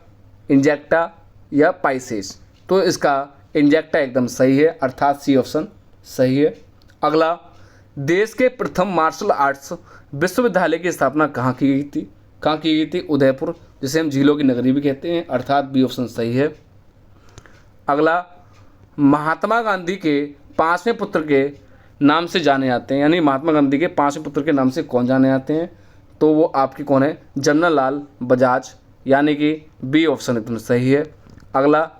इंजेक्टा या पाइसेस? तो इसका इंजेक्टा एकदम सही है, अर्थात सी ऑप्शन सही है। अगला, देश के प्रथम मार्शल आर्ट्स विश्वविद्यालय की स्थापना कहाँ की गई थी? कहाँ की गई थी? उदयपुर, जिसे हम झीलों की नगरी भी कहते हैं, अर्थात बी ऑप्शन सही है। अगला, महात्मा गांधी के 5वें पुत्र के नाम से जाने जाते हैं, यानी महात्मा गांधी के 5वें पुत्र के नाम से कौन जाने जाते हैं, तो वो आपके कौन है, जमना लाल बजाज, यानी कि बी ऑप्शन एकदम सही है। अगला,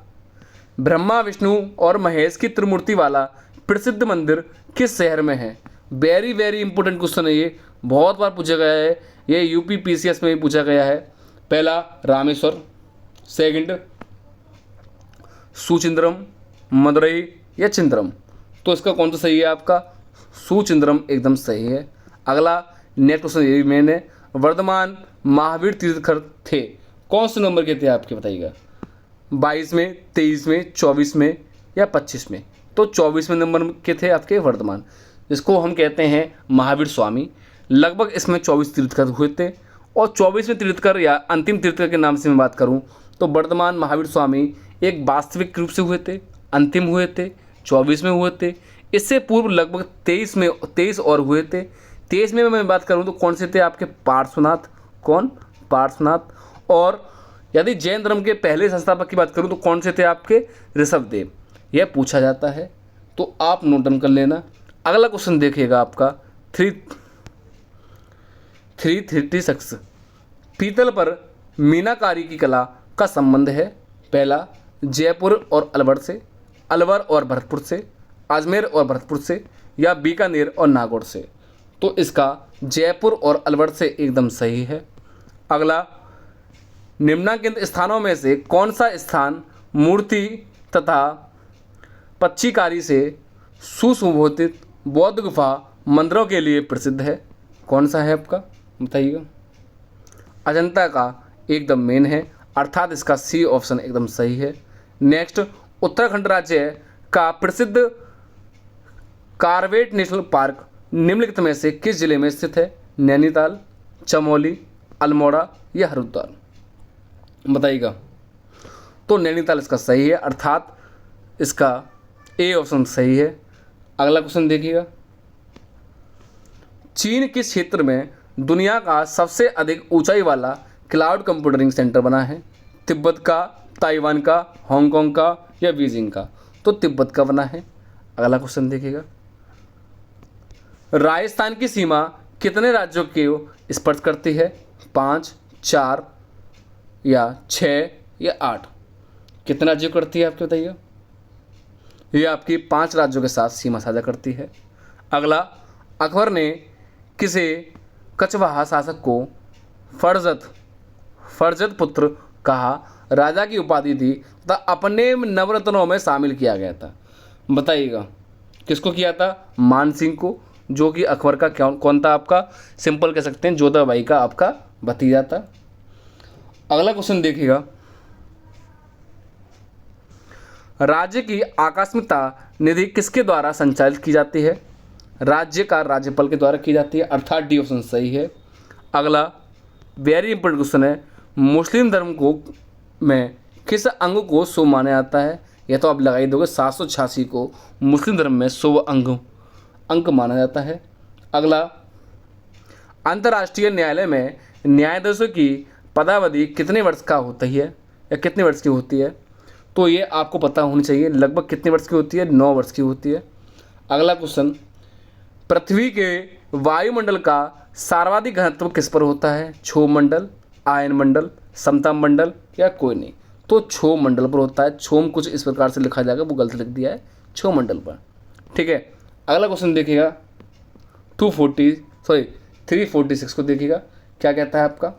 ब्रह्मा विष्णु और महेश की त्रिमूर्ति वाला प्रसिद्ध मंदिर किस शहर में है। वेरी वेरी इंपॉर्टेंट क्वेश्चन है ये, बहुत बार पूछा गया है, ये यूपी पीसीएस में भी पूछा गया है। पहला रामेश्वर, सेकंड सुचिंद्रम, मदुरई या चिंद्रम, तो इसका कौन सा सही है आपका, सुचिंद्रम एकदम सही है। अगला नेक्स्ट क्वेश्चन ये मेन है, वर्धमान महावीर तीर्थंकर थे कौन से नंबर के थे आपके, बताइएगा 22 में, 23 में, 24 में या 25 में, तो 24वें नंबर के थे आपके वर्धमान, जिसको हम कहते हैं महावीर स्वामी। लगभग इसमें 24 तीर्थंकर हुए थे, और 24वें तीर्थंकर या अंतिम तीर्थंकर के नाम से मैं बात करूं तो वर्धमान महावीर स्वामी एक वास्तविक रूप से हुए थे, अंतिम हुए थे, 24 में हुए थे। इससे पूर्व लगभग 23 और हुए थे। 23 में मैं बात करूं तो कौन से थे आपके, पार्श्वनाथ, कौन, पार्श्वनाथ। और यदि जैन धर्म के पहले संस्थापक की बात करूं तो कौन से थे आपके, ऋषभदेव। यह पूछा जाता है, तो आप नोट डाउन कर लेना। अगला क्वेश्चन देखिएगा आपका 336, पीतल पर मीनाकारी की कला का संबंध है। पहला, जयपुर और अलवर से, अलवर और भरतपुर से, अजमेर और भरतपुर से या बीकानेर और नागौर से, तो इसका जयपुर और अलवर से एकदम सही है। अगला, निम्नलिखित स्थानों में से कौन सा स्थान मूर्ति तथा पच्चीकारी से सुशोभित बौद्ध गुफा मंदिरों के लिए प्रसिद्ध है, कौन सा है आपका, बताइएगा। अजंता का एकदम मेन है, अर्थात इसका सी ऑप्शन एकदम सही है। नेक्स्ट, उत्तराखंड राज्य का प्रसिद्ध कार्बेट नेशनल पार्क निम्नलिखित में से किस जिले में स्थित है, नैनीताल, चमोली, अल्मोड़ा या हरिद्वार, बताइएगा। तो नैनीताल इसका सही है, अर्थात इसका ए ऑप्शन सही है। अगला क्वेश्चन देखिएगा, चीन किस क्षेत्र में दुनिया का सबसे अधिक ऊंचाई वाला क्लाउड कंप्यूटिंग सेंटर बना है, तिब्बत का, ताइवान का, हांगकांग का या बीजिंग का, तो तिब्बत का बना है। अगला क्वेश्चन देखिएगा, राजस्थान की सीमा कितने राज्यों को स्पर्श करती है, 5, 4 या 6 या 8, कितने राज्यों को करती है आपके, बताइए। ये आपकी 5 राज्यों के साथ सीमा साझा करती है। अगला, अकबर ने किसे कछवाहा शासक को फरजत पुत्र कहा, राजा की उपाधि दी तथा अपने नवरत्नों में शामिल किया गया था, बताइएगा। किसको किया था, मान सिंह को, जो कि अकबर का कौन था आपका, सिंपल कह सकते हैं जोधा बाई का आपका भतीजा था। अगला क्वेश्चन देखिएगा, राज्य की आकस्मिकता निधि किसके द्वारा संचालित की जाती है, राज्य का राज्यपाल के द्वारा की जाती है, अर्थात डी ऑप्शन सही है। अगला वेरी इंपॉर्टेंट क्वेश्चन है, मुस्लिम धर्म को में किस अंग को शुभ माना जाता है, यह तो आप लगा ही दोगे, 786 को मुस्लिम धर्म में शुभ अंक माना जाता है। अगला, अंतर्राष्ट्रीय न्यायालय में न्यायाधीशों की पदावधि कितने वर्ष का होती है या कितने वर्ष की होती है, तो ये आपको पता होनी चाहिए, लगभग कितने वर्ष की होती है, 9 वर्ष की होती है। अगला क्वेश्चन, पृथ्वी के वायुमंडल का सर्वाधिक घनत्व किस पर होता है, क्षोभ मंडल, आयन मंडल, समताप मंडल या कोई नहीं, तो क्षोभ मंडल पर होता है। क्षोभ कुछ इस प्रकार से लिखा जाएगा, वो गलत लिख दिया है, क्षोभ मंडल पर, ठीक है। अगला क्वेश्चन देखिएगा 346 को देखिएगा, क्या कहता है आपका,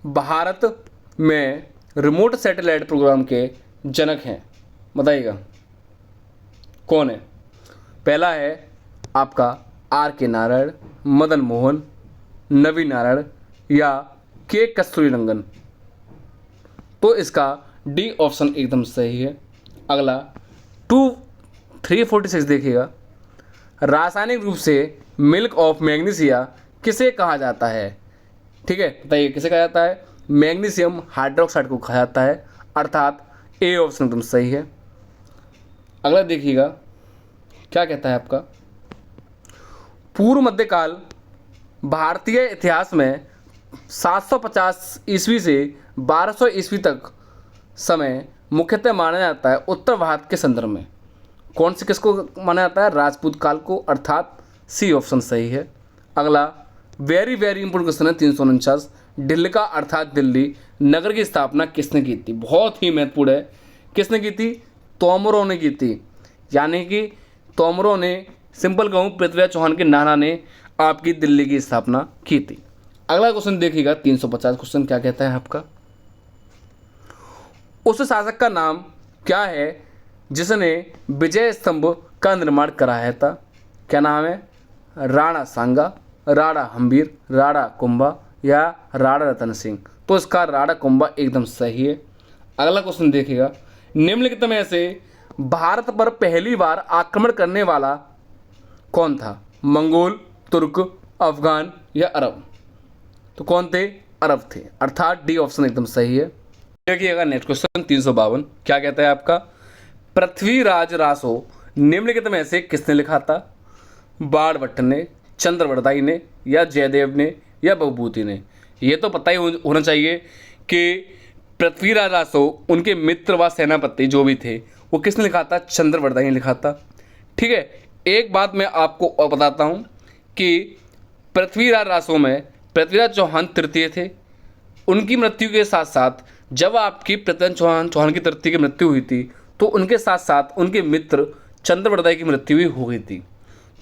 भारत में रिमोट सैटेलाइट प्रोग्राम के जनक हैं, बताइएगा कौन है। पहला है आपका R.K. नारायण, मदन मोहन, नवीन नारायण या के कस्तूरीरंगन, तो इसका डी ऑप्शन एकदम सही है। अगला 346 देखिएगा, रासायनिक रूप से मिल्क ऑफ मैग्नीशिया किसे कहा जाता है, ठीक है, बताइए किसे कहा जाता है, मैग्नीशियम हाइड्रोक्साइड को कहा जाता है, अर्थात ए ऑप्शन एकदम सही है। अगला देखिएगा क्या कहता है आपका, पूर्व मध्यकाल भारतीय इतिहास में 750 ईस्वी से 1200 ईस्वी तक समय मुख्यतः माना जाता है उत्तर भारत के संदर्भ में। कौन से किसको माना जाता है? राजपूत काल को, अर्थात सी ऑप्शन सही है। अगला वेरी वेरी इंपोर्टेंट क्वेश्चन है 349। ढिल्का अर्थात दिल्ली नगर की स्थापना किसने की थी? बहुत ही महत्वपूर्ण है। किसने की थी? तोमरों ने की थी। यानी कि तोमरों ने, सिंपल कहूँ पृथ्वीराज चौहान के नाना ने आपकी दिल्ली की स्थापना की थी। अगला क्वेश्चन देखिएगा 350 क्वेश्चन क्या कहता है आपका? उस शासक का नाम क्या है जिसने विजय स्तंभ का निर्माण कराया था? क्या नाम है? राणा सांगा, राणा हम्बीर, राणा कुंभा या राणा रतन सिंह? तो इसका राणा कुंभा एकदम सही है। अगला क्वेश्चन देखिएगा, निम्नलिखित में से भारत पर पहली बार आक्रमण करने वाला कौन था? मंगोल, तुर्क, अफगान या अरब? तो कौन थे? अरब थे, अर्थात डी ऑप्शन एकदम सही है। देखिएगा नेक्स्ट क्वेश्चन 352 क्या कहता है आपका? पृथ्वीराज रासो निम्नलिखित में से किसने लिखा था? बाणभट्ट ने, चंद्रवरदाई ने या जयदेव ने या भवभूति ने? ये तो पता ही होना चाहिए कि पृथ्वीराज रासो उनके मित्र व सेनापति जो भी थे वो किसने लिखा था? चंद्रवरदाई ने लिखा था। ठीक है, एक बात मैं आपको और बताता हूँ कि पृथ्वीराज रासो में पृथ्वीराज चौहान तृतीय थे। उनकी मृत्यु के साथ साथ जब आपकी पृथ्वीराज चौहान की तृतीय की मृत्यु हुई थी तो उनके साथ साथ उनके मित्र चंद्रवरदाई की मृत्यु भी हो गई थी।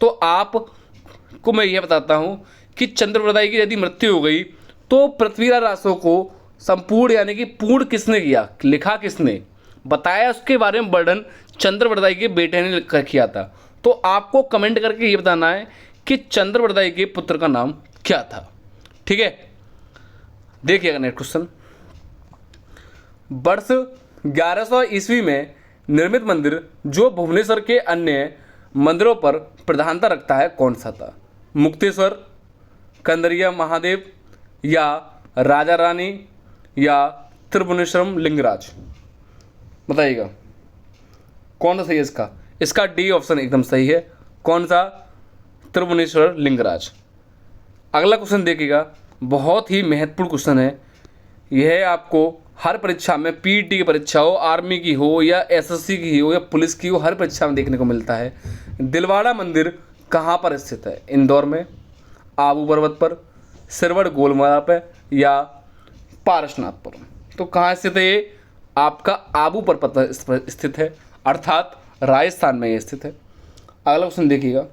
तो आपको मैं यह बताता हूँ कि चंद्रवरदाई की यदि मृत्यु हो गई तो पृथ्वीराज रासो को संपूर्ण यानी कि पूर्ण किसने किया? लिखा किसने? बताया उसके बारे में वर्णन चंद्रवरदाई के बेटे ने किया था। तो आपको कमेंट करके ये बताना है कि चंद्रवरदाई के पुत्र का नाम क्या था। ठीक है, देखिएगा नेक्स्ट क्वेश्चन, वर्ष 1100 ईस्वी में निर्मित मंदिर जो भुवनेश्वर के अन्य मंदिरों पर प्रधानता रखता है कौन सा था? मुक्तेश्वर, कंदरिया महादेव या राजा रानी या त्रिभुवनेश्वरम लिंगराज? बताइएगा कौन सा सही है इसका? इसका डी ऑप्शन एकदम सही है। कौन सा? त्रिभुवनेश्वर लिंगराज। अगला क्वेश्चन देखिएगा, बहुत ही महत्वपूर्ण क्वेश्चन है। यह आपको हर परीक्षा में, पीटी की परीक्षा हो, आर्मी की हो या एसएससी की हो या पुलिस की हो, हर परीक्षा में देखने को मिलता है। दिलवाड़ा मंदिर कहाँ पर स्थित है? इंदौर में, आबू पर्वत पर, सिरवड़ गोलमारा पर या पारसनाथ पर? तो कहाँ स्थित है ये? आपका आबू पर्वत पर स्थित है, अर्थात राजस्थान में ये स्थित है। अगला क्वेश्चन देखिएगा,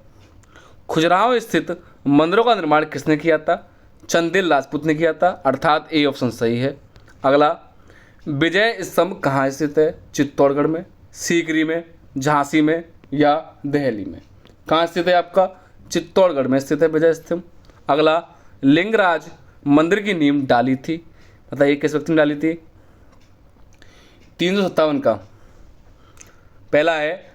खजुराहो स्थित मंदिरों का निर्माण किसने किया था? चंदेल राजपूत ने किया था, अर्थात ए ऑप्शन सही है। अगला, विजय स्तंभ कहाँ स्थित है? चित्तौड़गढ़ में, सीकरी में, झांसी में या दहली में? कहाँ स्थित है आपका? चित्तौड़गढ़ में स्थित है विजय स्तंभ। अगला, लिंगराज मंदिर की नींव डाली थी, बताइए किस व्यक्ति ने डाली थी? 357 का पहला है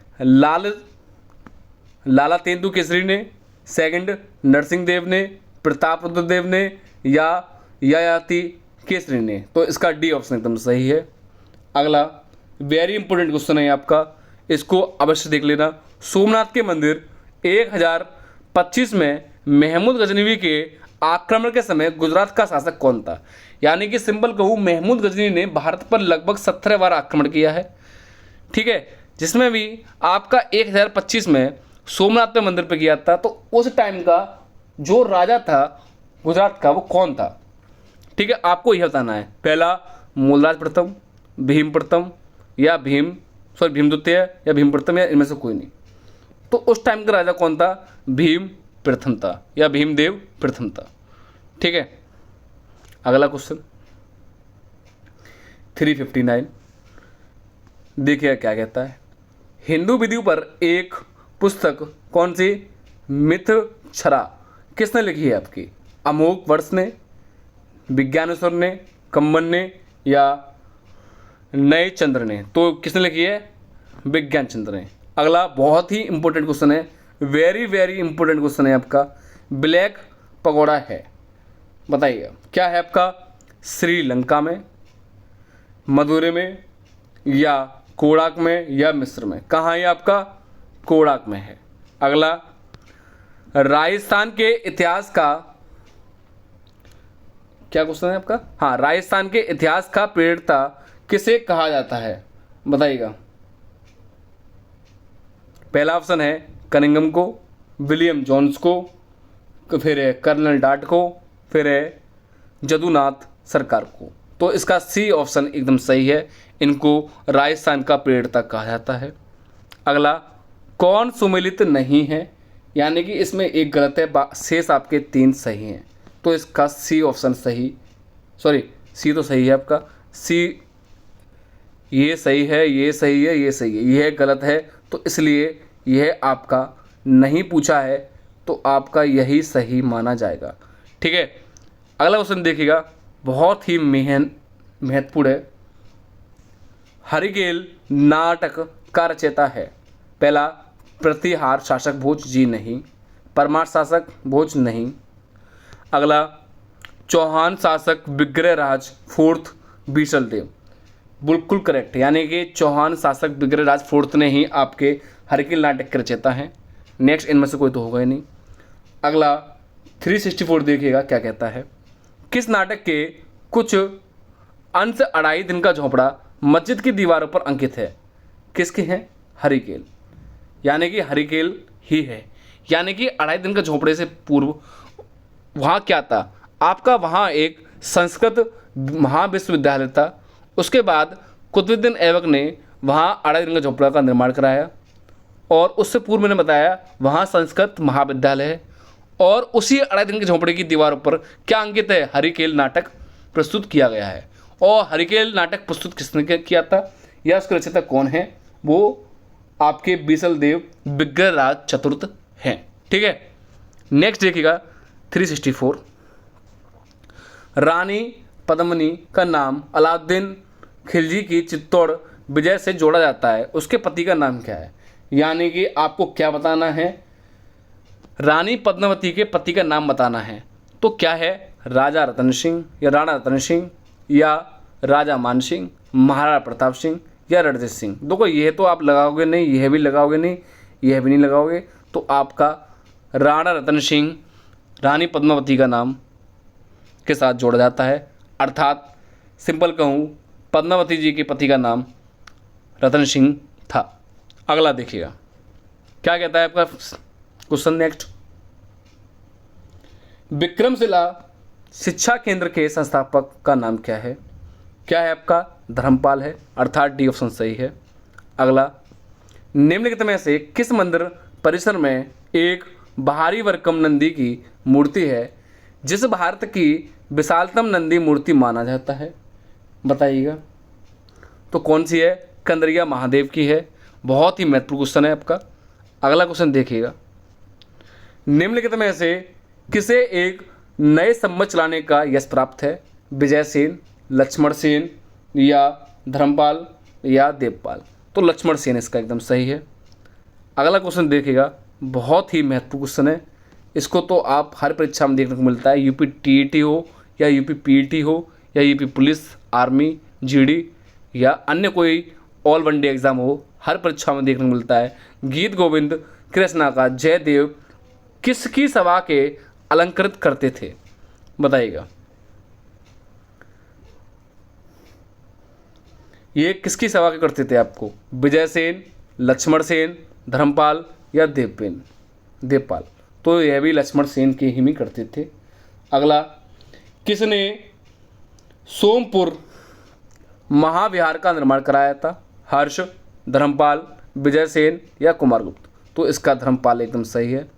लाला तेंदु केसरी ने, सेकंड नरसिंह देव ने, प्रताप रुद्र देव ने या ययाति केसरी ने? तो इसका डी ऑप्शन एकदम सही है। अगला वेरी इंपॉर्टेंट क्वेश्चन है आपका, इसको अवश्य देख लेना। सोमनाथ के मंदिर 1025 में महमूद गजनवी के आक्रमण के समय गुजरात का शासक कौन था? यानी कि सिंपल कहूँ, महमूद गजनवी ने भारत पर लगभग 17 बार आक्रमण किया है। ठीक है, जिसमें भी आपका 1025 में सोमनाथ के मंदिर पर किया था। तो उस टाइम का जो राजा था गुजरात का वो कौन था? ठीक है, आपको यह बताना है। पहला मूलराज प्रथम, भीम प्रथम या भीम द्वितीय या भीम प्रथम या इनमें से कोई नहीं। तो उस टाइम का राजा कौन था? भीम प्रथम था या भीमदेव प्रथम था। ठीक है, अगला क्वेश्चन 359 देखिए क्या कहता है। हिंदू विधियों पर एक पुस्तक कौन सी? मिथक्षरा किसने लिखी है आपकी? अमोघ वर्ष ने, विज्ञानेश्वर ने, कंबन ने या नए चंद्र ने? तो किसने लिखी है? विज्ञान चंद्र ने। अगला बहुत ही इंपॉर्टेंट क्वेश्चन है, वेरी वेरी इंपॉर्टेंट क्वेश्चन है आपका, ब्लैक पगोड़ा है, बताइएगा क्या है आपका? श्रीलंका में, मदुरै में या कोणार्क में या मिस्र में? कहाँ है आपका? कोणार्क में है। अगला, राजस्थान के इतिहास का क्या क्वेश्चन है आपका? हाँ, राजस्थान के इतिहास का प्रेरता किसे कहा जाता है? बताइएगा। पहला ऑप्शन है कनिंघम को, विलियम जोन्स को, फिर है कर्नल डाट को, फिर है जदुनाथ सरकार को। तो इसका सी ऑप्शन एकदम सही है। इनको राजस्थान का प्रेरणा कहा जाता है। अगला, कौन सुमेलित नहीं है, यानी कि इसमें एक गलत है, शेष आपके 3 सही हैं। तो इसका सी ऑप्शन सही, सॉरी सी तो सही है आपका, सी ये सही है, ये सही है, ये सही है, यह गलत है। तो इसलिए यह आपका नहीं पूछा है, तो आपका यही सही माना जाएगा। ठीक है, अगला क्वेश्चन देखिएगा, बहुत ही महत्वपूर्ण है। हरिकेल नाटक का रचयिता है। पहला, प्रतिहार शासक भोज जी नहीं, परमार शासक भोज नहीं। अगला, चौहान शासक विग्रहराज फोर्थ बीसल देव, बिल्कुल करेक्ट, यानी कि चौहान शासक विग्रहराज फोर्थ ने ही आपके हरिकेल नाटक के रचयिता हैं। नेक्स्ट इनमें से कोई तो होगा ही नहीं। अगला 364 देखिएगा क्या कहता है। किस नाटक के कुछ अंश अढ़ाई दिन का झोंपड़ा मस्जिद की दीवारों पर अंकित है? किसके हैं? हरिकेल, यानी कि हरिकेल ही है। यानी कि अढ़ाई दिन का झोंपड़े से पूर्व वहाँ क्या था आपका, वहाँ एक संस्कृत महाविश्वविद्यालय था। उसके बाद कुतुबुद्दीन ऐबक ने वहाँ अढ़ाई दिन का झोंपड़ा का निर्माण कराया, और उससे पूर्व मैंने बताया वहाँ संस्कृत महाविद्यालय है। और उसी अढ़ाई दिन के झोंपड़े की दीवारों पर क्या अंकित है? हरिकेल नाटक प्रस्तुत किया गया है। और हरिकेल नाटक प्रस्तुत किसने किया था या उसके रचयिता कौन है? वो आपके बीसल देव विग्रहराज चतुर्थ हैं। ठीक है, नेक्स्ट देखिएगा 364। रानी पद्मिनी का नाम अलाउद्दीन खिलजी की चित्तौड़ विजय से जोड़ा जाता है, उसके पति का नाम क्या है? यानी कि आपको क्या बताना है? रानी पद्मावती के पति का नाम बताना है। तो क्या है? राजा रतन सिंह या राणा रतन सिंह या राजा मान सिंह, महाराणा प्रताप सिंह या रणजीत सिंह। देखो ये तो आप लगाओगे नहीं, यह भी लगाओगे नहीं, यह भी नहीं लगाओगे, तो आपका राणा रतन सिंह रानी पद्मावती का नाम के साथ जोड़ा जाता है। अर्थात सिंपल कहूँ, पद्मावती जी के पति का नाम रतन सिंह था। अगला देखिएगा क्या कहता है आपका क्वेश्चन नेक्स्ट। विक्रमशिला शिक्षा केंद्र के संस्थापक का नाम क्या है? क्या है आपका? धर्मपाल है, अर्थात डी ऑप्शन सही है। अगला, निम्नलिखित में से किस मंदिर परिसर में एक बाहरी वर्कम नंदी की मूर्ति है जिस भारत की विशालतम नंदी मूर्ति माना जाता है? बताइएगा। तो कौन सी है? कंदरिया महादेव की है। बहुत ही महत्वपूर्ण क्वेश्चन है आपका। अगला क्वेश्चन देखिएगा, निम्नलिखित में से किसे एक नए सम्मत चलाने का यश प्राप्त है? विजय सेन, लक्ष्मण सेन या धर्मपाल या देवपाल? तो लक्ष्मण सेन इसका एकदम सही है। अगला क्वेश्चन देखिएगा, बहुत ही महत्वपूर्ण क्वेश्चन है। इसको तो आप हर परीक्षा में देखने को मिलता है, यूपी टीईटी हो या यूपी पीईटी हो या यूपी पुलिस, आर्मी, जीडी या अन्य कोई ऑल वनडे एग्जाम हो, हर परीक्षा में देखने को मिलता है। गीत गोविंद कृष्णा का जयदेव किसकी सभा के अलंकृत करते थे? बताइएगा। ये किसकी सभा के करते थे आपको? विजय सेन, लक्ष्मण सेन, धर्मपाल या देवपाल? तो यह भी लक्ष्मण सेन के ही में करते थे। अगला, किसने सोमपुर महाविहार का निर्माण कराया था? हर्ष, धर्मपाल, विजय सेन या कुमारगुप्त? तो इसका धर्मपाल एकदम सही है।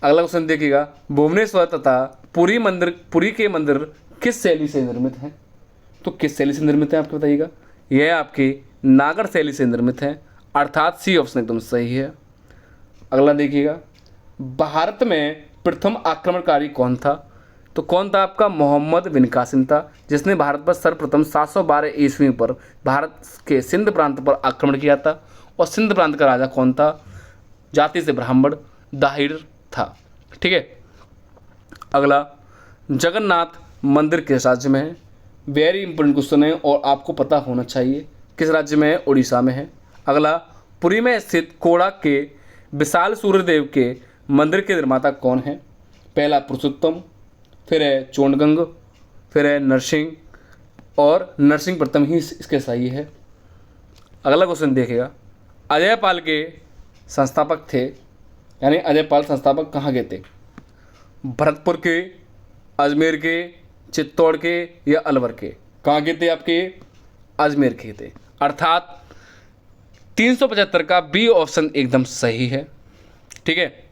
अगला क्वेश्चन देखिएगा, भुवनेश्वर तथा पुरी के मंदिर किस शैली से निर्मित हैं? तो किस शैली से निर्मित है आपको बताइएगा। यह आपकी नागर शैली से निर्मित है, अर्थात सी ऑप्शन एकदम सही है। अगला देखिएगा, भारत में प्रथम आक्रमणकारी कौन था? तो कौन था आपका? मोहम्मद बिन कासिम था, जिसने भारत पर सर्वप्रथम 712 ईस्वी पर भारत के सिंध प्रांत पर आक्रमण किया था। और सिंध प्रांत का राजा कौन था? जाति से ब्राह्मण दाहिर था। ठीक है। अगला, जगन्नाथ मंदिर किस राज्य में है? वेरी इंपॉर्टेंट क्वेश्चन है और आपको पता होना चाहिए। किस राज्य में है? उड़ीसा में है। अगला, पुरी में स्थित कोणार्क के विशाल सूर्यदेव के मंदिर के निर्माता कौन है? पहला पुरुषोत्तम, फिर है चोंडगंग, फिर है नरसिंह, और नरसिंह प्रथम ही इसके सही है। अगला क्वेश्चन देखिएगा, अजय पाल के संस्थापक थे, यानी अजय पाल संस्थापक कहाँ के थे? भरतपुर के, अजमेर के, चित्तौड़ के या अलवर के? कहाँ के थे आपके? अजमेर के थे। अर्थात 375 का बी ऑप्शन एकदम सही है। ठीक है।